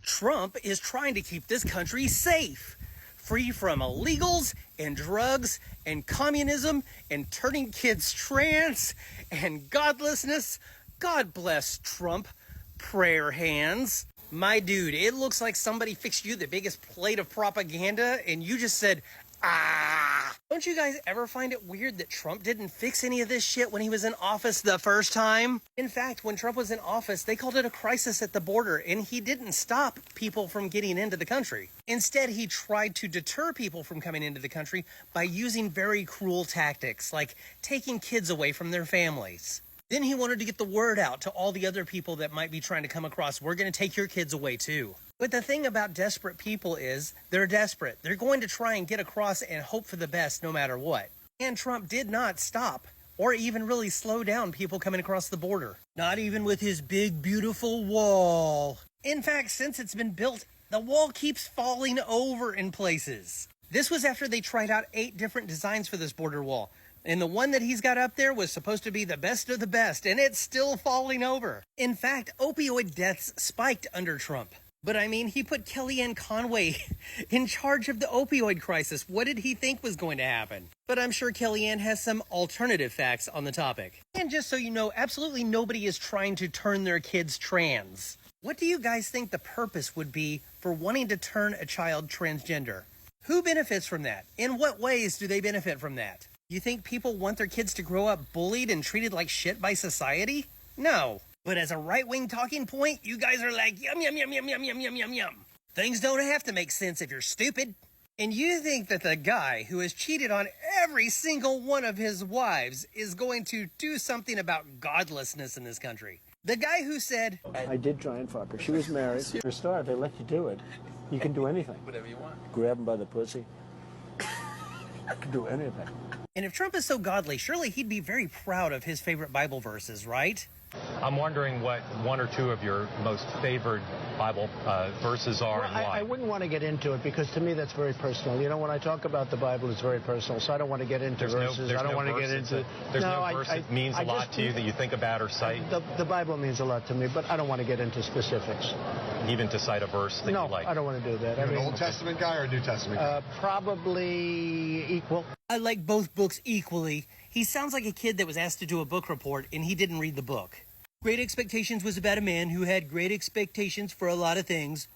Trump is trying to keep this country safe, free from illegals and drugs and communism and turning kids trans and godlessness. God bless Trump, prayer hands. My dude, it looks like somebody fixed you the biggest plate of propaganda and you just said, ah. Don't you guys ever find it weird that Trump didn't fix any of this shit when he was in office the first time? In fact, when Trump was in office, they called it a crisis at the border, and he didn't stop people from getting into the country. Instead, he tried to deter people from coming into the country by using very cruel tactics, like taking kids away from their families. Then he wanted to get the word out to all the other people that might be trying to come across, we're going to take your kids away too. But the thing about desperate people is they're desperate. They're going to try and get across and hope for the best no matter what. And Trump did not stop or even really slow down people coming across the border. Not even with his big, beautiful wall. In fact, since it's been built, the wall keeps falling over in places. This was after they tried out 8 different designs for this border wall. And the one that he's got up there was supposed to be the best of the best, and it's still falling over. In fact, opioid deaths spiked under Trump. But I mean, he put Kellyanne Conway in charge of the opioid crisis. What did he think was going to happen? But I'm sure Kellyanne has some alternative facts on the topic. And just so you know, absolutely nobody is trying to turn their kids trans. What do you guys think the purpose would be for wanting to turn a child transgender? Who benefits from that? In what ways do they benefit from that? You think people want their kids to grow up bullied and treated like shit by society? No. But as a right-wing talking point, you guys are like, yum, yum, yum, yum, yum, yum, yum, yum, yum. Things don't have to make sense if you're stupid. And you think that the guy who has cheated on every single one of his wives is going to do something about godlessness in this country. The guy who said, I did try and fuck her. She was married. You're a star. They let you do it. You can do anything. Whatever you want. Grab him by the pussy. You can do anything. And if Trump is so godly, surely he'd be very proud of his favorite Bible verses, right? I'm wondering what 1 or 2 of your most favorite Bible verses are and why. I wouldn't want to get into it because to me that's very personal. You know, when I talk about the Bible, it's very personal, so I don't want to get into verses. I don't want to get into... There's no verse that means a lot to you that you think about or cite? The Bible means a lot to me, but I don't want to get into specifics. Even to cite a verse that you like? No, I don't want to do that. You're an Old Testament guy or a New Testament guy? Probably equal. I like both books equally. He sounds like a kid that was asked to do a book report and he didn't read the book. Great Expectations was about a man who had great expectations for a lot of things,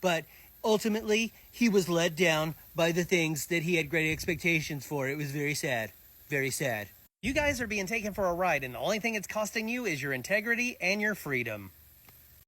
but ultimately he was let down by the things that he had great expectations for. It was very sad, very sad. You guys are being taken for a ride and the only thing it's costing you is your integrity and your freedom.